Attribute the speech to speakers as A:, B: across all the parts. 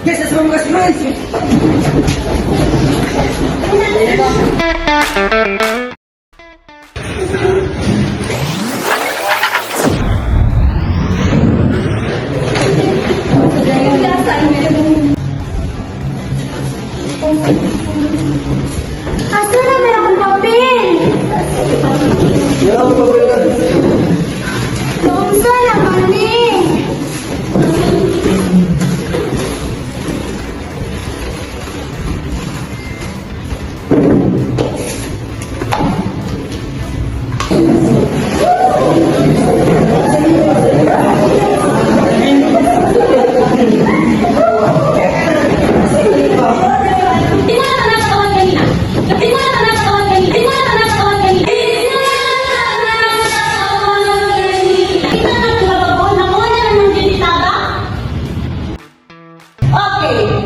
A: Yes, that's what I'm going to
B: Asa na meron akong papel? Doon na kami.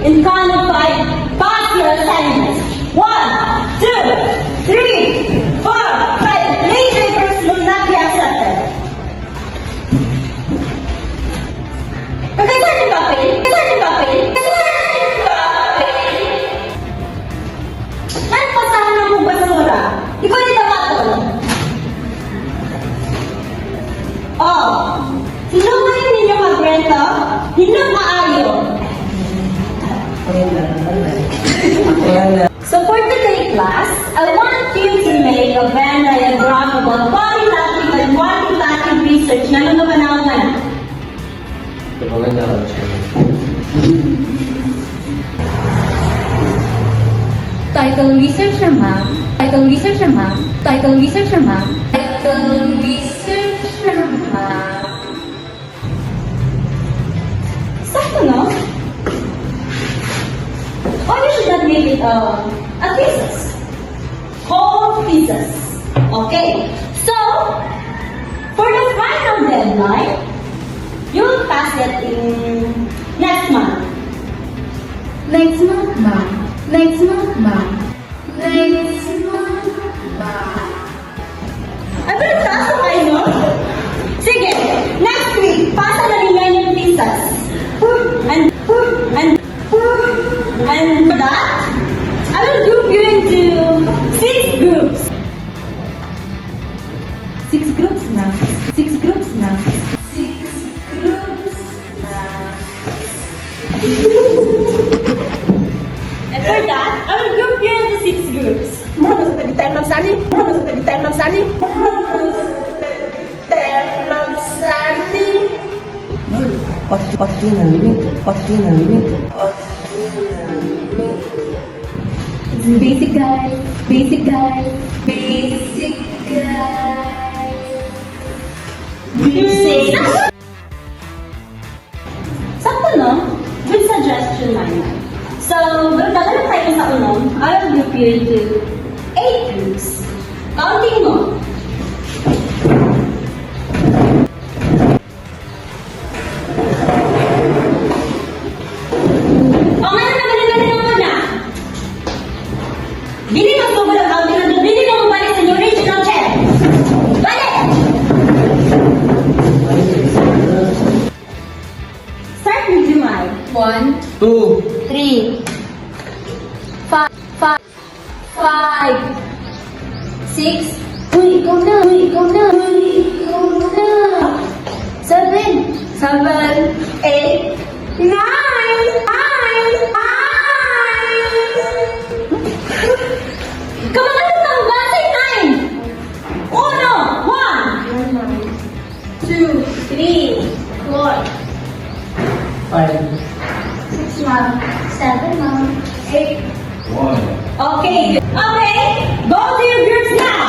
C: In count of five, pass your assignments. 1, 2, 3, 4, 5. Late papers will not be accepted. Kasi saan yung papel? Saan pasahan ng mong basura? Di ba nito bakon? Oh, sino ngayon ninyo mag-rento? Hindi maayo. So for today's class, I want you to make a Venn diagram about qualitative and quantitative research. Ano ba na ako na?
B: Title research naman.
C: Sakto, no? Or you should not make it a thesis. Whole thesis. Okay. So, for the final deadline, you'll pass it in next month.
B: Next month ba?
C: Ay, pero taas ko kayo, no? Sige, next week, pasa na rin yan yung thesis. And for that, I will group you into 6 groups.
B: 6 groups na.
C: And for that, I will group you into 6 groups.
B: Basic guys.
C: Sakto, no? Good suggestion, Maya. So, dagdag tayo sa unong, I will group you into 8 groups. Counting mo. O, ngayon na muna. Dili magbubulang outing na doon. Dili mo mabalik sa new original chair. Balik! Start with you, Maya.
B: 1,
A: 2,
B: 3, 5, 6. Uy, ikaw na. 7,
C: 8, 9! Kamalala ng base 9! 1, 2, 3, 4,
A: 5,
C: 6, 1, Okay, go to your groups now.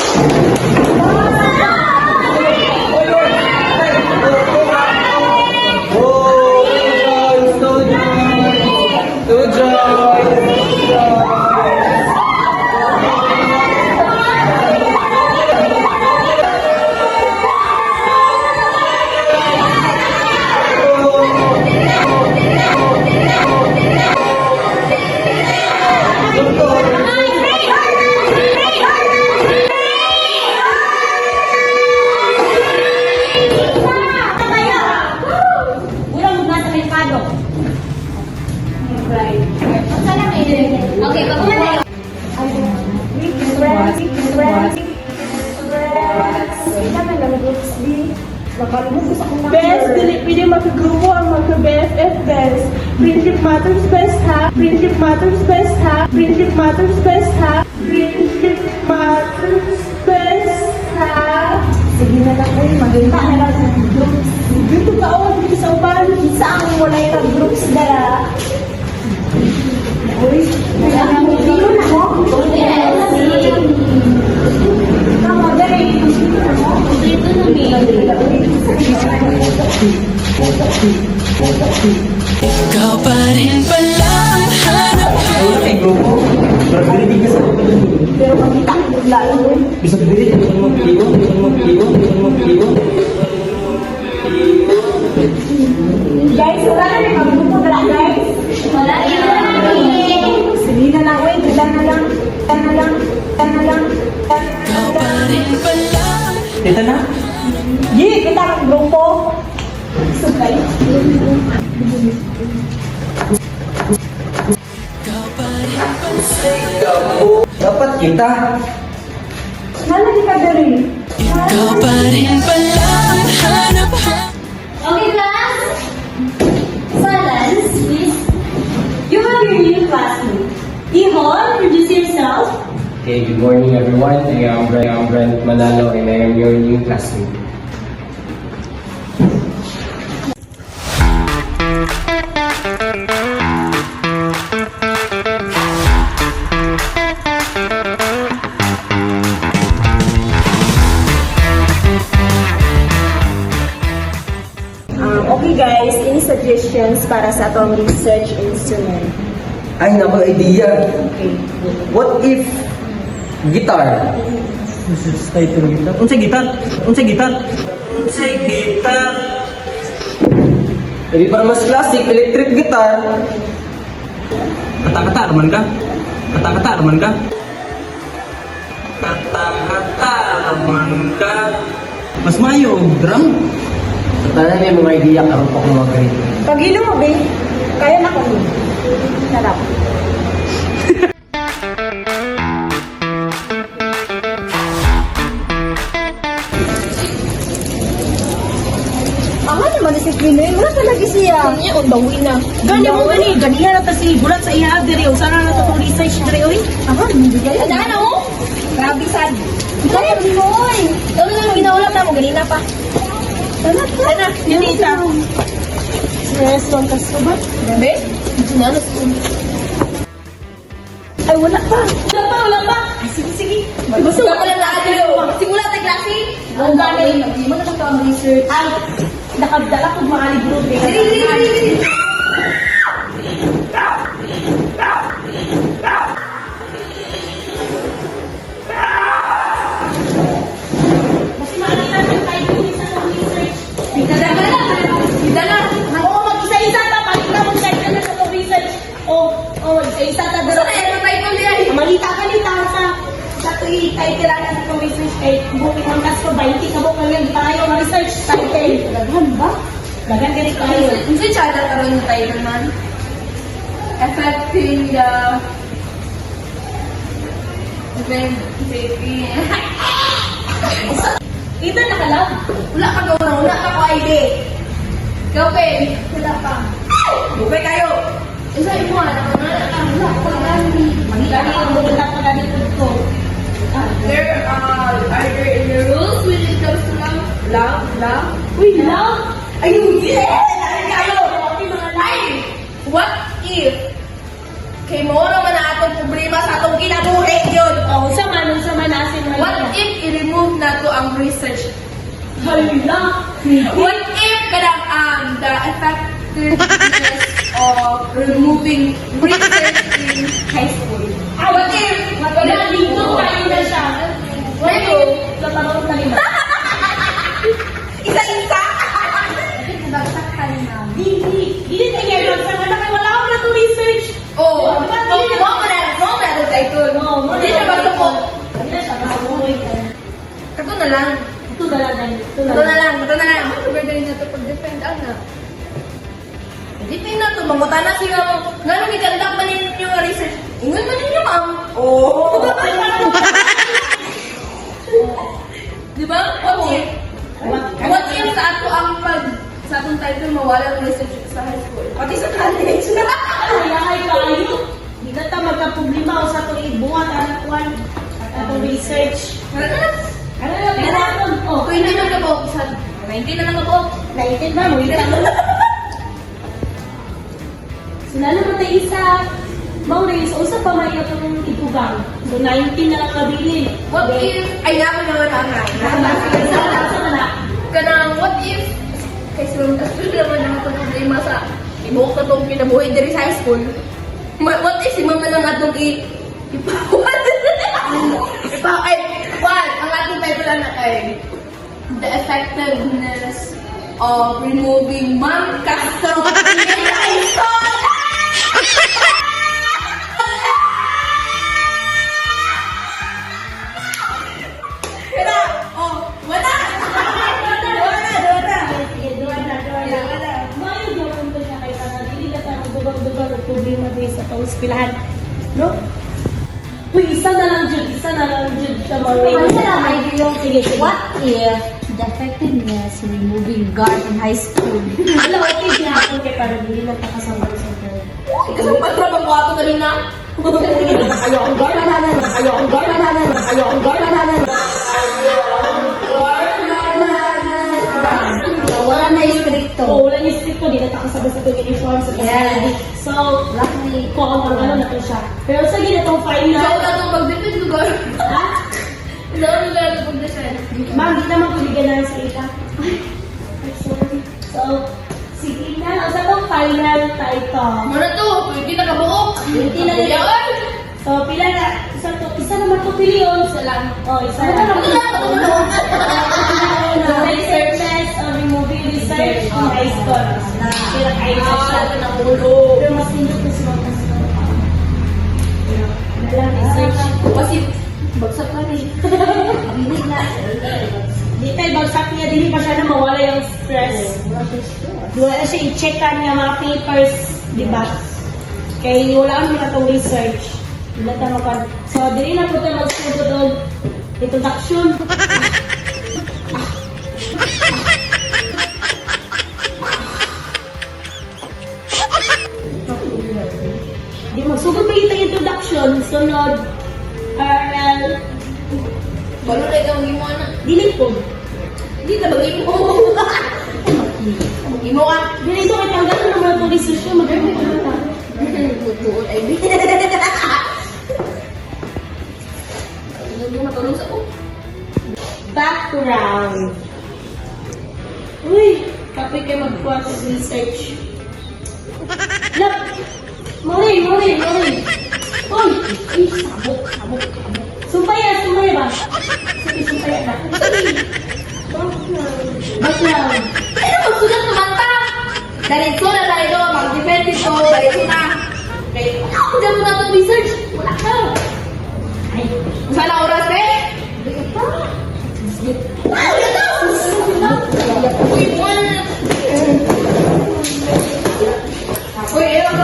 C: Ulang nasa merkado.
B: Okay, pag-umanda.
D: Best, dili pwede magkagrupo ang magka-BFF best. Friendship matters best ha. Friendship matters best ha. Friendship matters best ha. Friendship matters best ha.
B: Sige na lang, uy, maganda na lang sa groups.
D: Dito ka o, dito sa uban.
B: Isa ang wala yung groups dala. Uy, dito na mo. Tama, dali.
C: Dito na
E: Ikaw pa rin pala ang hanap
B: Pero makita ko bigla yun.
A: Bisa berdiri, jangan mau keliru, jangan mau keliru, jangan mau keliru.
B: Guys, wala na rin mag-grupo dala, guys. Wala na. Sige na lang, uy, dala na lang. Dala na lang. Dala na lang.
E: Ikaw pa rin pala
A: Kita na?
B: Yi, kita ang grupo. Sukay.
E: Ikaw pa rin pala
A: Dapat kita.
B: Nalagi ka dali.
E: Ikaw pa rin pala ang hanap
C: Okay, class. Silence, please. You have your new classmate. Ihon, introduce yourself.
F: Okay, good morning everyone. I am Brent Manalo and I am your new classmate.
D: Okay guys, any suggestions para sa atong research instrument?
A: Ay, nako idea. What if gitar? Unsay gitar? Unsay gitar? Unsay gitar? Jadi para mas klasik, electric guitar. Kata-kata naman ka? Kata-kata naman ka? Kata-kata naman ka? Mas mayo, drum.
F: Tanan may mga idea karon pa kung mga ganito.
D: Pag ilo mo, babe, kaya na ko. Sarap.
B: Ama naman si Pinoy, wala talaga siya. Niya, undawi na.
D: Gani mo gani, ganihan na ta si bulat sa iya diri o sana na to research diri oy.
B: Ama, hindi kaya.
C: Daan mo?
B: Grabe sad. Ikaw yung Pinoy. Ikaw lang ginaulam na mo, ganina pa.
D: Ana, Yanita. Yes, long kaso ba?
B: Grabe? Sinalas ko.
D: Ay, wala pa.
C: Wala pa.
B: Ay, sige, sige.
C: Gusto ko lang lahat yun. Simula tayo klase.
B: Ang dami, hindi mo na lang ang research.
C: Ang nakabdala ko mga libro. Mas makikita ng tayo kung isa sa research. Dala. Dala. Oo, mag-isa-isa ta. Pakita mo tayo na sa research. Oo, isa-isa ta. Gusto na yan, tayo kung diyan. Malita ka nita sa tuwi. Tayo kailangan sa research. Kay bukit ng kaso, 20 ka bukang lang tayo na research. Title. Daghan ba? Daghan ganit tayo.
B: Hindi siya nagkaroon tayo naman. Affecting the
C: Ito nakalab.
B: Wala ka daw wala ka ko ID. Ikaw, Ben. Wala pa.
C: Bukay kayo.
B: Isa mo, wala ko lang.
C: Dali ang bukita pa ganito ko.
B: There are there any rules when it comes to love? Love?
C: Uy, love.
B: Ayun, yes! Kayo! Mga life! What if kay mo naman na atong problema sa atong kinabuhi yun?
C: Hala!
B: What if the effectiveness of removing research in high school? What if?
C: Dito tayo na siya.
B: Pero,
C: Tatanong na lima.
B: isa-isa. Bagsak ka rin na.
C: Hindi tayo yan. Sa anak ay wala ako na to research.
B: Oo. Mo na rin sa ito. Hindi siya masukot.
C: Hindi na siya. Nakabuhay ka.
B: Kato na lang.
C: Ito na lang. Ito na
B: Ito na
C: lang.
B: lang. Ito na lang. Super galing na ito pag-defend. Ano? Defend na ito. Manguta na siya mo. Gano'ng ikandak man ninyo yung research? Ingon man ninyo, ma'am. Oo. Di ba? What if sa ato ang sa atong title mawala ng research sa high school? Pati sa college.
C: Ay, kayo. Hindi na ta magka-problema o sa itong ibuhat anak Juan. At atong research. Ano lang? Oh,
B: 20 na na po. 19 na lang po.
C: naitin ba? Mo ita mo. Sinalo mo tayo isa. Mau na isa. Usa pa may itong itugang. So, 19 na lang kabilin.
B: What if, ay naman naman ang kanang what if, kasi naman naman itong problema sa ibuhok na itong pinabuhay diri sa high school. What if si mama lang atong ang ating title anak ay the effectiveness of removing mom Castro in high school. Pero, wala!
C: Sige, duwan na. Mayo gawin ko siya kay Tana. Dili na tayo dugang-dugang at problema din sa pauspilahan. No? Uy, isa na lang dyan siya Sige.
G: What if the effectiveness removing guard in high school?
C: Alam, okay din ako kay para dili na takasambal sa girl.
B: Kasi patra pang wato na rin na.
C: Ayaw ang guard
G: Wala na istrikto.
C: Oo, wala niya strict ko, di na takasabay sa itong uniform sa
G: Yeah.
C: So, luckily, kung ano na to siya. Pero sa ginatong
B: Ikaw
C: final,
B: na itong pag-defend lugar.
C: ha?
B: Ikaw na lang itong pag-defend.
C: Ma'am, di naman kuliganan sa ita. Ay, sorry. So, sige na, ang sa itong final title.
B: Muna to, hindi na kabuok.
C: Hindi na nila. So, pila na, isa naman to piliyon. Isa lang. Oh, isa lang. The researches on removing research on high school. Sila kayo sa siya. Pero mas nindot ko si mga Dalang research.
B: Kasi, bagsak ka rin.
C: Di tayo bagsak niya, dili pa siya na mawala yung stress. Wala na siya i-checkan niya mga papers, di ba? Kaya wala kami na itong research. Wala tayo magpag... So, dili na po tayo mag-studio doon. Introduction. Di magsugod pa yung introduction, sunod, RL,
B: Balo na ikaw ang imo na.
C: dili po.
B: Hindi na mag-imo. Mag-imo ka.
C: Dili ito kay tanggalan naman itong research ko, mag-imo ko na ta.
B: Tutuon ay Hindi matulong sa ko.
C: Background. Uy, kapit kayo magkuha sa research. Look! Mori! Uy! Uy, sabok. Sumpaya ba? Sumpaya ba? Background.
B: Ano magsulat naman ta? Dahil na tayo, mag-defend ito, dahil na. Okay, ako dyan mo na itong research. Wala ka.
C: Ay,
B: Sana oras, eh? Uy, ayun.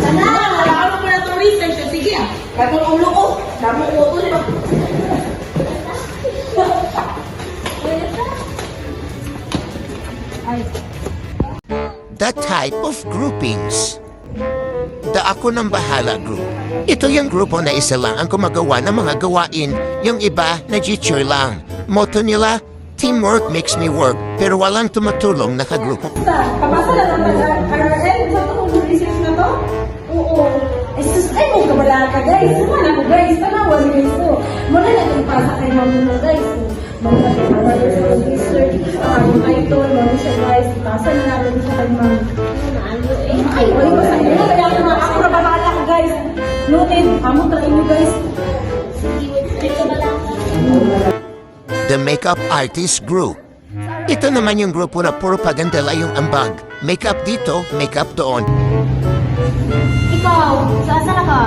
C: sana! Wala ka mo na itong research. Sige ah.
B: Kapag ulo ko. Damo ko ito, di ba?
H: The type of groupings. The Ako Nang Bahala group. Ito yung grupo na isa lang ang gumagawa ng mga gawain, yung iba na teacher lang. Motto nila, teamwork makes me work, pero walang tumutulong na kagrupo.
B: Pabasa na naman sa RRL. Sa ito kong research na to? Oo. Ay, mo kabala ka, guys. Sumala ko, guys. Tanawan, guys. Muna na itong pasa kay mami mo, guys. Mga research.
D: yung idol, mami siya guys. Ipasa na namin siya kay mami. Ay, wala ba sa inyo? Kaya ako na babala ko guys. Noted, amo try nyo guys.
H: The Makeup Artist Group. Ito naman yung grupo na puro pagandala yung ambag. Makeup dito, makeup doon.
G: Ikaw, saan na ka?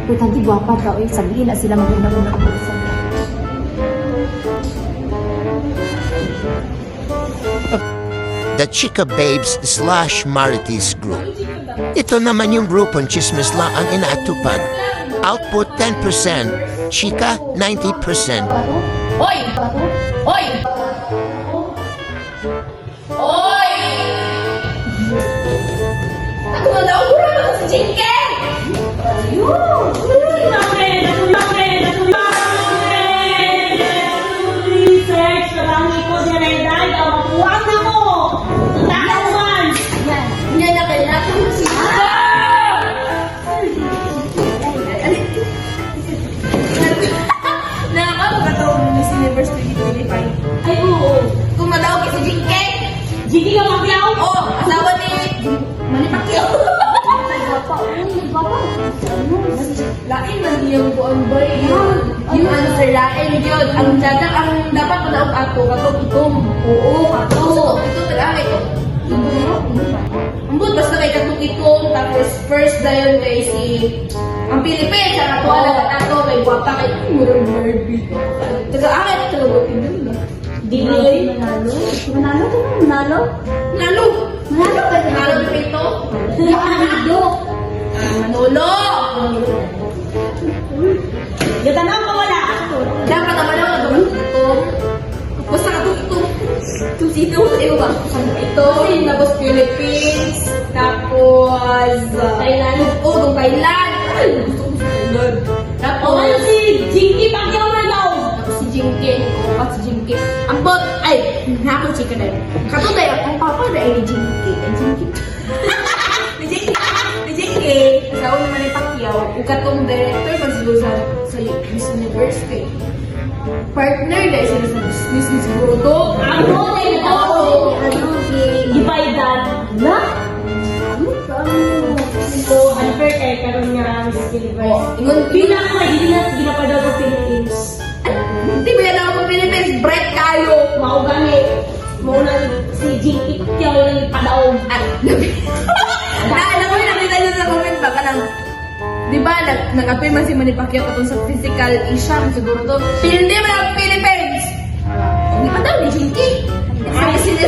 G: Pero tanti guwapa daw eh. Sabihin na sila maganda-ganda ka sa
H: The Chica Babes / Marites Group. Ito naman yung grupong chismis lang ang inaatupag. Output 10%, chika 90%.
C: Hoy! Hoy! Hoy! Ako na daw ko na sa chicken!
B: Research, kabangi ko siya na yung dahil, makuwag na mo! Takawan!
C: Hindi na kailangan mo siya. Nakakapagkataon ng Miss Universe 2025.
B: Ay, oo.
C: Kung madawag ka si Jinky,
B: Jiggy ka magyaw!
C: oh, asawa ni Manny Pacquiao. Lain man yung buong boy. Yung answer lain yun. Ang dadang, ang dapat manaog ako, katong itom. Oo, kato. Ito talaga ito. Ambot, basta kay katong itom. Tapos first dayon kay si ang Philippines. Ang ato alam at ako, may guwapa kay Murray Barbie. Taga-akit, talagotin yun.
B: Dili.
G: Manalo? Manalo ka na? Manalo?
C: Nalo!
G: Manalo ka na?
C: Nalo na ito.
G: Manalo!
C: Manolo!
B: Gata na ako wala!
C: Dapat naman ako naman ito. Basta ka ito. Itong sito sa iyo ba? Ito, tapos Philippines, tapos Thailand. Oh, itong Thailand. Ay, gusto ko sa Thailand. Tapos,
B: Ano si Jiggy Pagyaw na daw?
C: tapos si Jinky. Oh, si Jinky. Ang bot, ay, nakakot si Kanan. Katulad, ang papa na ay ni Jinky. Ang Jinky. Ni Jinky. Ni Jinky. Sa una naman ni Pacquiao, ukatong director man siguro sa Miss Universe kay partner na sila sa business ni siguro to.
B: Ano na yun ako? Dividan na? So, unfair kay karon nga Miss Universe.
C: Ingon,
B: Pinaka-hindi na ginapadaw sa Philippines.
C: hindi ba yan ako ng Philippines? Break kayo!
B: Mao gani. Mauna si Jiggy Pagyaw na ipadaw.
C: At, alam mo yung nakita nyo sa comment ba ka ng, di ba, nag-appear man si Manny Pacquiao katong sa physical issue, siguro to, hindi mo ng Philippines! Hindi pa daw, ni Jinky. Sabi sila,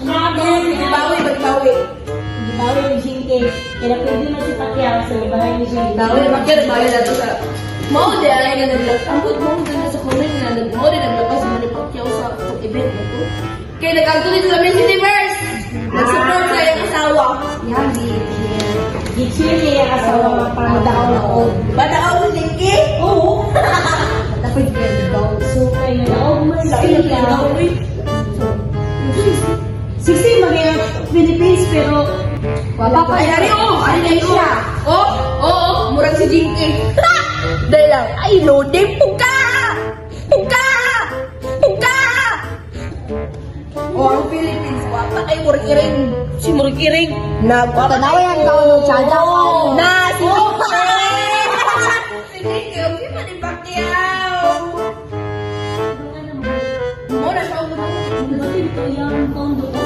C: bawi, magbawi.
B: Gibawi ni Jiggy. Kaya pwede man si Pacquiao sa ibahay ni Jiggy.
C: Bawi, Pacquiao, bawi na to sa, mo, di ay nga naglag, ang good mo, dun sa comment na, mo, di naglabas si Manny Pacquiao sa event na to. Kaya nag-agtulit sa Miss Universe! Nag-support sa iyong asawa. Yummy.
B: Gichili niya asawa pangadaw na ko.
C: Badaw mo, Jinky?
B: Oo.
C: Tapos ganda.
B: So, kay nalaog man sa
C: Sino
B: iya.
C: ka uwi?
B: 60 mag Philippines pero wala pa.
C: Ay, dari oh! Ay, dari siya! Oh! Oo! Murag si Jinky. Dahil lang, ay, no, di, puka! Puka! Puka! Oh, ang Philippines, wapa kay Murikiring. Si Murikiring.
G: Tanawa yan ka ng tsada ko.
C: Na, si Murikiring! Si Jinky, ang di man yung Pacquiao. Mo na siya,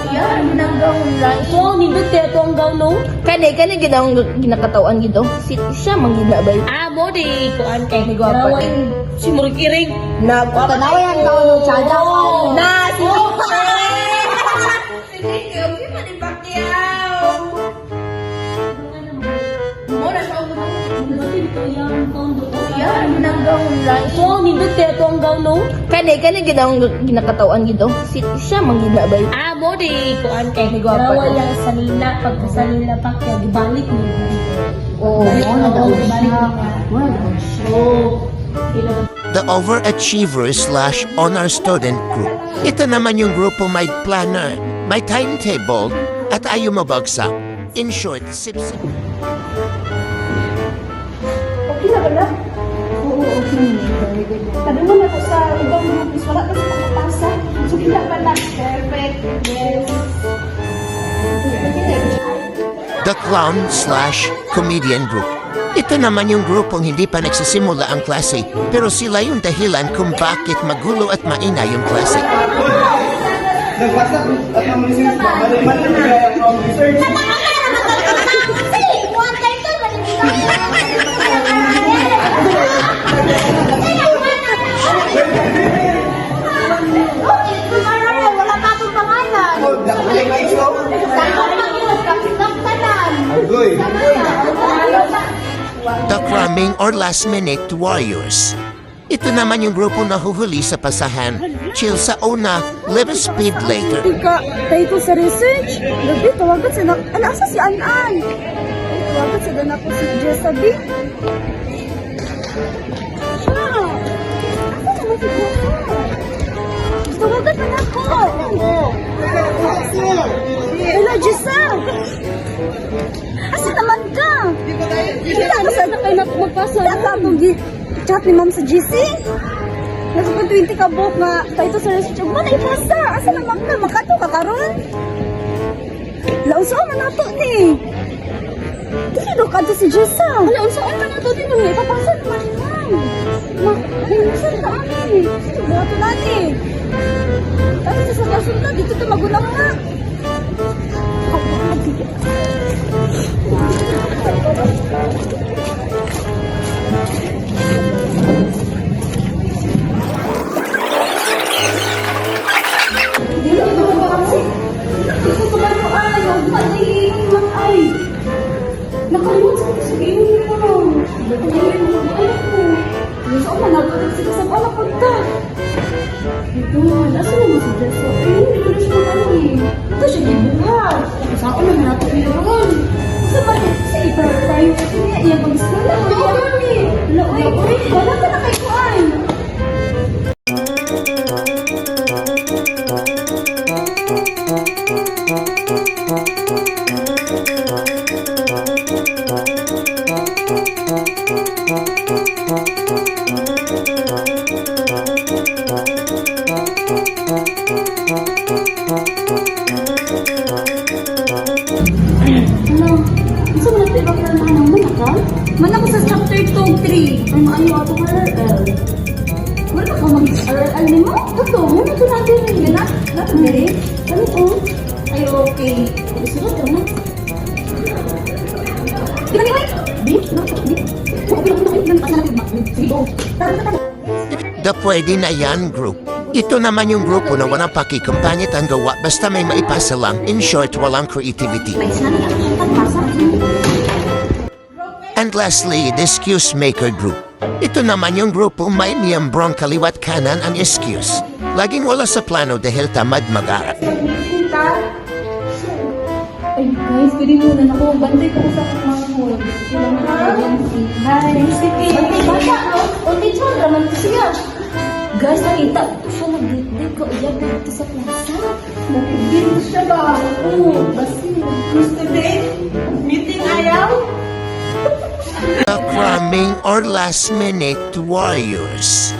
C: yan, ginagawa lang.
B: So, nindot kaya ito ang gawno?
C: Kani ginakatawan gito. Siya manggilabay.
B: Ah, mo di kuan kay
C: Ni gwapa.
B: Gawin si Murikiring.
G: Tanawa yan ka ng tsada ko.
C: Na, si Murikiring! Si Jinky, ang di man yung Pacquiao. Mo na siya, yan, ginagawa lang.
B: So, nindot kaya ito ang gawno?
C: Kani ginakatawan gito. Siya manggilabay.
B: Ah, mo di kuan kay
C: Ni gwapa.
B: Gawin lang sa nila pagkasalila pa kaya gibalik ni.
G: Oo, nadaog siya.
B: Oh.
H: The Overachievers / Honor Student Group. Ito naman yung grupo may planner, may timetable, at ayaw mabagsak. In short, sip-sip.
D: Okay na ba na? Oo, okay. Sabi mo na ko
B: Sila pa na perfectness.
H: The Clown/Comedian Group. Ito naman yung grupong hindi pa nagsisimula ang klase, pero sila yung dahilan kung bakit magulo at maingay yung klase.
A: Nagbasa at mamalisin sa baliman na nagaya ng research.
B: Wala pa akong pangalan.
A: Nakulay na iso. Agoy.
H: The Cramming or Last Minute Warriors. Ito naman yung grupo na huhuli sa pasahan. Chill sa una, live speed later.
D: Ika, tayo sa research. Gabi, tawagan sa asa si Anan. Tawagan sa dana ko si Jessabi. Siya. Asa naman si Jessa? Tawagan na ako. Hello, Jessa. Asa naman ka? Kita na sana kayo na magpasa. Saka mong chat ni ma'am sa GC. Nasa pa 20 ka buhok nga tayo sa research. Ba na ipasa? Asa naman ka? Makato ka karon? Lauso man nato ni. Dili ka to si Jessa. Lauso man nato ni nung ipapasa naman ni ma'am. Hinusar ka amin. Bato nani. Tapos sa kasunod, dito ito magulang nga.
G: Mana ko sa chapter 2-3. Ang ano ato ka RL. Wala ka mag-RL ni mo? Ito, muna ito natin yung ganak. Nato dali. Ano ito? Ay, okay. Gusto ko na. Di ba ni Mike? Di?
H: The Pwede Na Yan Group. Ito naman yung grupo na walang pakikumpanyat ang gawa basta may maipasa lang. In short, walang creativity. And lastly, the Excuse Maker Group. Ito naman yung grupo may miyembrong kaliwat kanan ang excuse. Laging wala sa plano dahil tamad mag-aral.
G: Ay, guys, pwede muna na ako. Bantay ko sa phone. Hi, sige. Bata, o teacher, naman siya. Guys, nakita ko siya nag-date ko. Iya, dito sa plaza.
D: Dito siya ba?
G: Oo, basi.
D: Gusto din? Meeting ayaw?
H: The Cramming or Last Minute Warriors.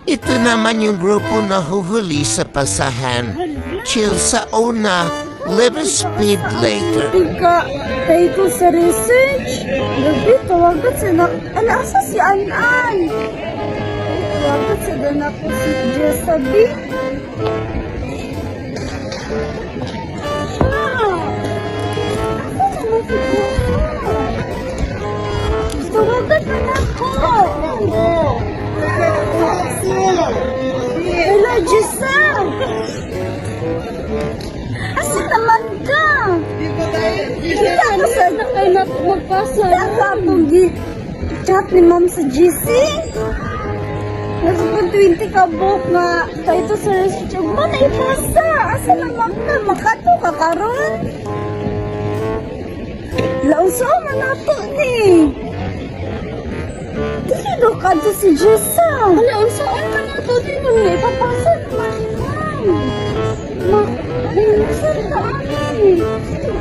H: Ito naman yung grupo na huhuli sa pasahan. Chill sa una, live speed later.
D: Ika, tayo sa research. Gabi, tawagan sa asa si Anan. Tawagan sa dana ko si Jessabi. Siya. Asa naman si Jessa? Tawagan na ako. Hello, Jessa. Asa naman ka? Kita na sana kayo na magpasa. Saka akong chat ni ma'am sa GC. Nasa pa 20 ka buhok nga tayo sa research. Ba na ipasa? Asa naman ka? Makato ka karon? Lauso man nato ni. Dili ka to si Jessa. Lauso man nato ni mo ni papasa naman ma'am. Hinusar ka amin.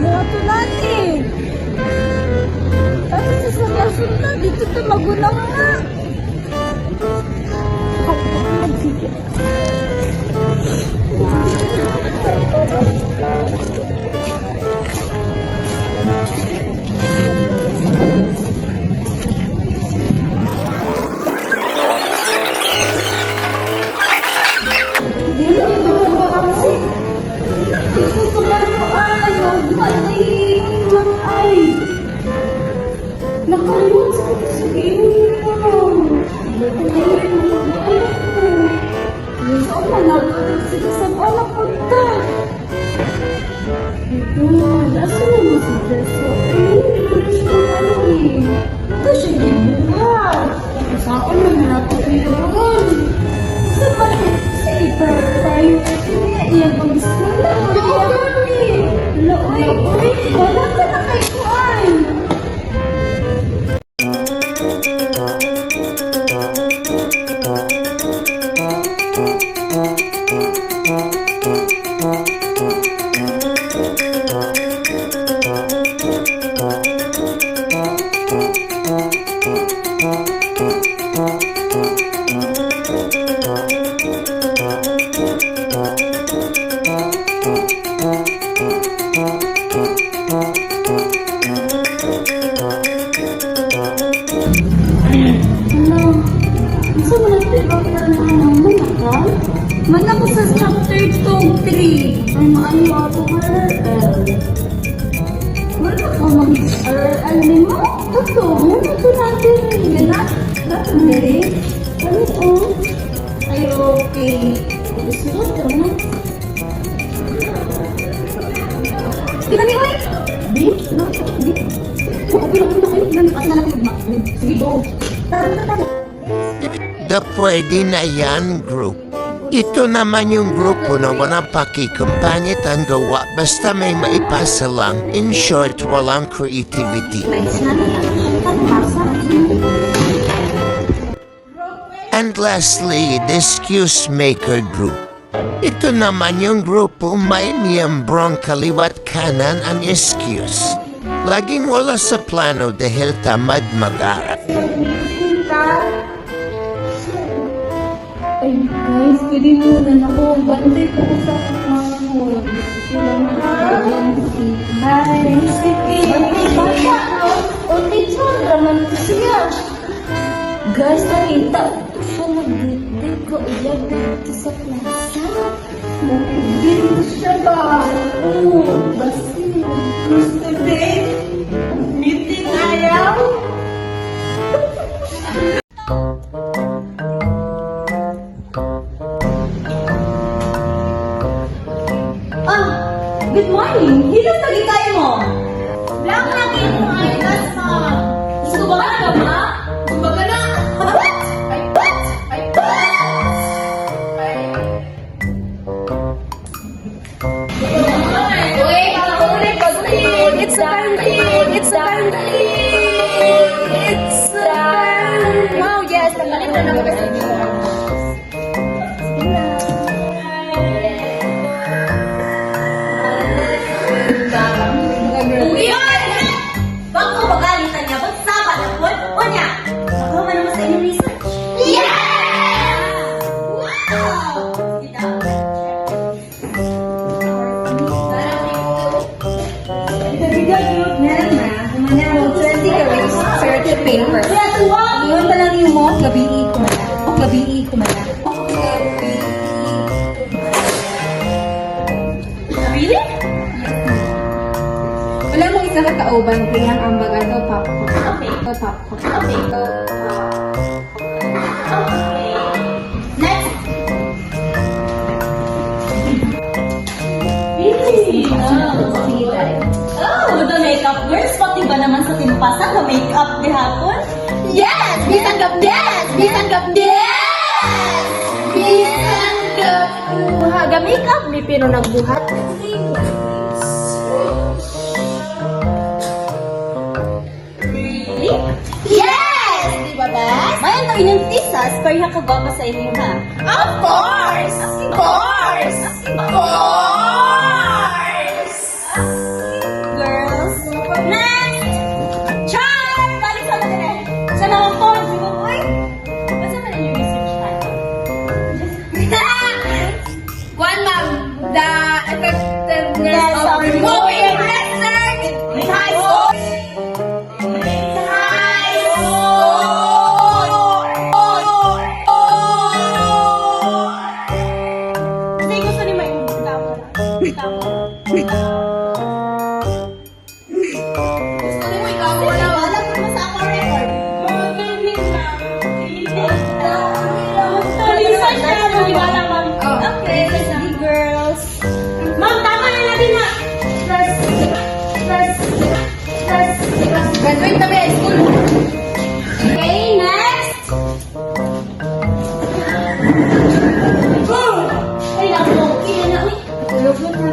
D: Bato natin. Tapos sa kasunod, dito ito magulang nga. Sige.
G: Nakalimut sa saan man sige sa anak ko ta. Ito, nasa mo si Jesso. Ito siya gibuhat. Saan man nakapiliwan. Sa bakit sa iba tayo niya iyang pag-isla. Loy, wala ka na kay Kuan. Man ako sa chapter 2-3. Ang ano ako wala ko mag-alam mo? Ito, ito natin. Ganap. Dali. Ano ito? Ay, okay. Susunod ka na. Di ba ni Oy? Di? Di? Okay lang ito kayo. Nanipas na natin mag-mag. Sige, go. Tara.
H: The pwede na yan group. Ito naman yung grupo na walang pakikumpanyat ang gawa basta may maipasa lang. In short, walang creativity. And lastly, the excuse maker group. Ito naman yung grupo may miyembrong kaliwat kanan ang excuse. Laging wala sa plano dahil tamad mag-aral.
G: Ay, guys, pwede muna ako. Bantay po ko sa mahal. Kailangan ko si Hi. Sige. Bata, no? O, teacher, naman siya. Guys, nakita. Siya nag-date ko. Iyan dito sa plaza. Nag-date siya ba? Oo, basi.
D: Gusto din? Meeting ayaw?
C: Good morning! Hilas lagi kayo mo!
B: Lang lagi mo ay nasa.
C: Gusto ba ka ba?
B: Kumbaga na. Ay, what? Ay, Uy, it's a time. It's a time. It's a time. Wow, yes. Nagalit na naman kasi dito.
C: Bako magalitan niya, ba't saba na po? O niya, magawa naman sa inyong research. Wow! Kita.
G: Meron na. Kumanya mo, 20 carats, 30 paper.
C: Kaya tuwa!
G: Ngayon pa lang yung mo, gabi ko na. Gabi ko na.
C: Really?
G: Wala mong isa katauban, kaya ang baga daw popcorn.
C: Okay.
G: Daw popcorn.
C: Okay. Okay. Next. Really? Oh, the makeup girls, pati ba naman sa timpasan na makeup di hapon?
B: Yes! Bisanggap! Yes! Bisanggap! Yes! Bisanggap! Buhaga makeup ni pero nagbuhat.
C: Really?
B: Yes! Di ba, best?
C: Mayan to inyong tisas, kaya ka ba sa inyo ha?
B: Of course! Of course! Of course!
C: Girls. Next! Char! Balik sa mga rin. Sa naman po, di mo po eh. Basta ba na yung research tayo?
B: One, ma'am. The effectiveness
C: Yes,
B: of
C: of
B: removing
C: removing
B: research in high school.
C: Kasi gusto ni Mike, tama. Okay, next. Ay, naku. Kaya na, uy. Tulog na po.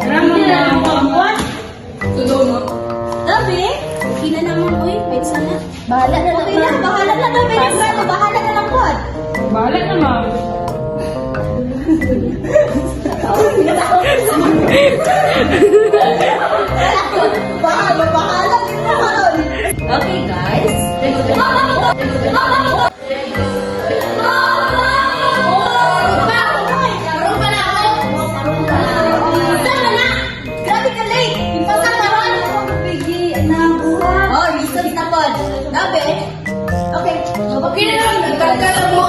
C: Hindi na lang po ang buwan. Dabi? Okay na naman, uy. Wait, sana. Bahala na lang. Okay na, bahala na dabi. Bahala na lang po.
D: Bahala naman.
C: Bahala din naman. Okay, guys. Grabe ka late. Ipasa ka ron. Oh, reason na po. Grabe. Okay. Okay na lang. Nagkagala mo.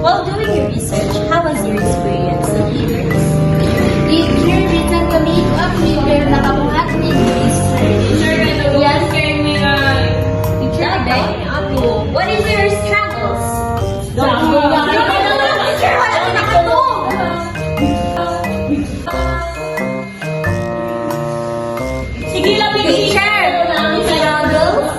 C: While doing your research, how was your experience?
G: Teacher, minsan kami up, teacher, nakabuhat ni
D: Yes, kay me na.
C: Grabe. What is your struggles? Teacher, wala ko nakatong. Sige lang, teacher. Struggles?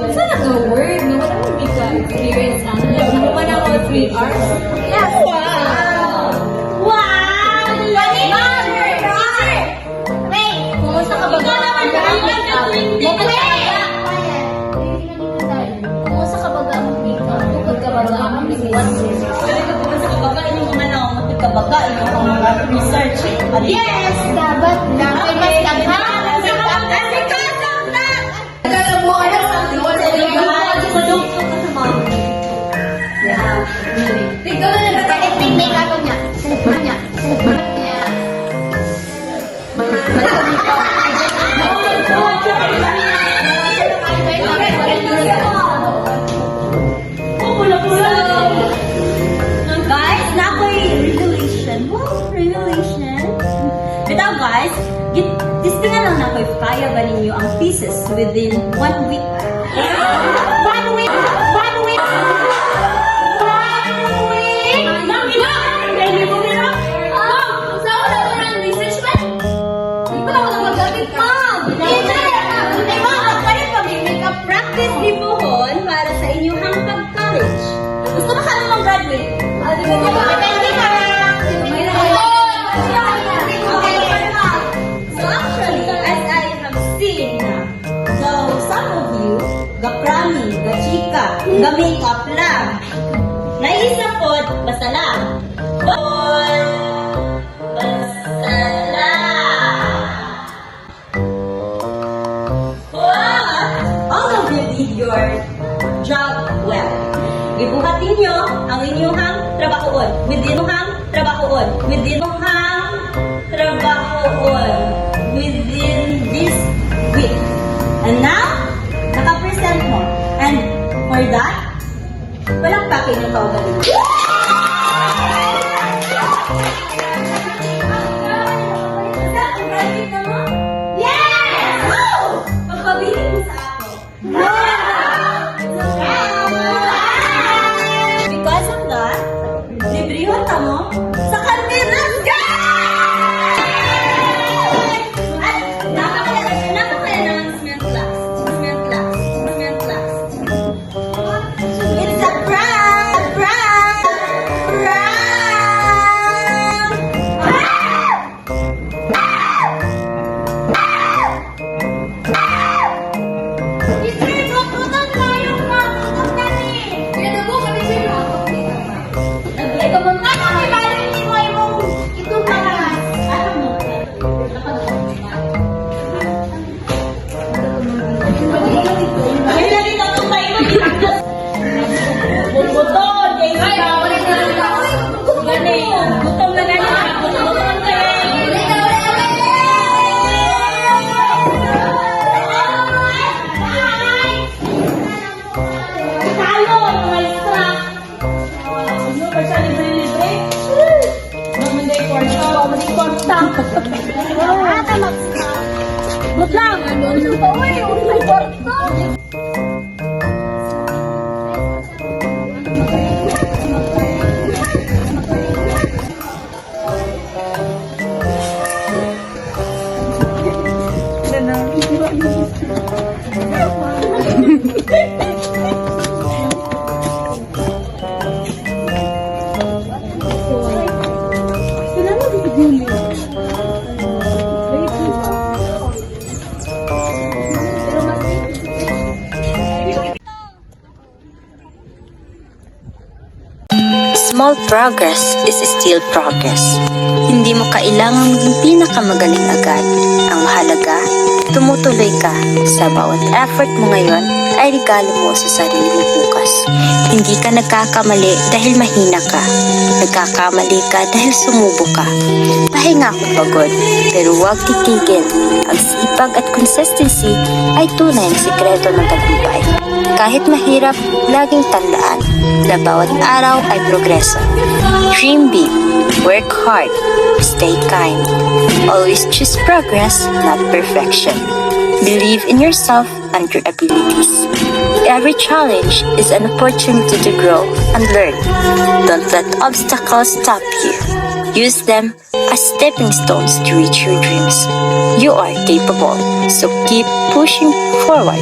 G: Saan nag-word? Na wala mong big experience na. Nakuha na ako 3 hours.
C: Yes. Wow! Wow! Teacher! Wait!
G: Kumusta ka ba?
C: Ikaw naman, kailan ka tuwing dito?
G: Kumusta ka ba gamang dito? Tukod ka ba gamang dito?
C: Pwede ka naman sa kabaga, inyong mga naungot ng kabaga, inyong mga research. Yes!
G: Dapat lang. Ay, mas daghan.
C: Guys, nako'y revelation. Wow, revelation. Bitaw guys, tistingan lang nako'y kaya ba ninyo ang pieces within 1 week. 1 week! 1 week! 1 week! Mami na! Ready mo na?
G: Saan wala mo ng research ba? Hindi ko na ako nag-gamit ka.
C: Practice dibuhon para sa inyong pag-college. Gusto mo ka namang graduate? So actually, as I have seen, though some of you, gaprami, gachika, ga-makeup lang. Naisa po, basta lang. Basta lang. All of you did your job well. Ibuhatin nyo ang inyong trabahoon. Within trabahoon. Within trabahoon. Within this week. And now, naka-present mo. And for that, walang pakin yung kaugaling. Yes! Oh! Pagpabilin mo sa ako. Because of that, librihon ka mo sa kantinas. At napaka-announcement class. It's a prank! Prank! Gutom na ganyan. Gutom Talo, mga strap. Ano, kasi libre-libre? Mamanday kwarta. Mamanday kwarta. Good lang. Ano ba, uy? Mamanday kwarta.
I: Small progress is still progress. Hindi mo kailangang maging pinakamagaling agad. Ang mahalaga, tumutuloy ka. Sa bawat effort mo ngayon ay regalo mo sa sarili mo bukas. Hindi ka nagkakamali dahil mahina ka. Nagkakamali ka dahil sumubo ka. Pahinga kung pagod, pero huwag titigil. Ang sipag at consistency ay tunay na sikreto ng tagumpay. Kahit mahirap, laging tandaan na bawat araw ay progreso. Dream big, work hard, stay kind. Always choose progress, not perfection. Believe in yourself and your abilities. Every challenge is an opportunity to grow and learn. Don't let obstacles stop you. Use them as stepping stones to reach your dreams. You are capable, so keep pushing forward.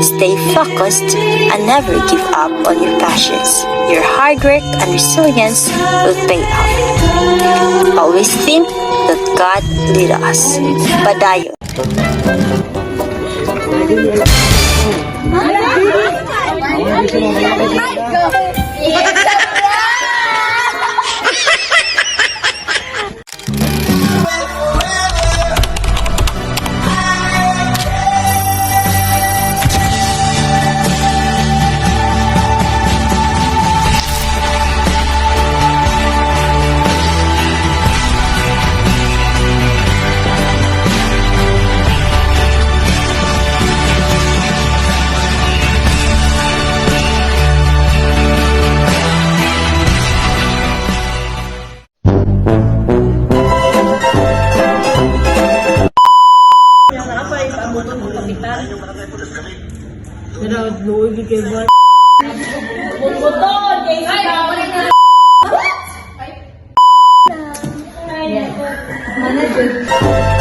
I: Stay focused and never give up on your passions. Your hard work and resilience will pay off. Always think that God lead us. Padayon.
B: Manager.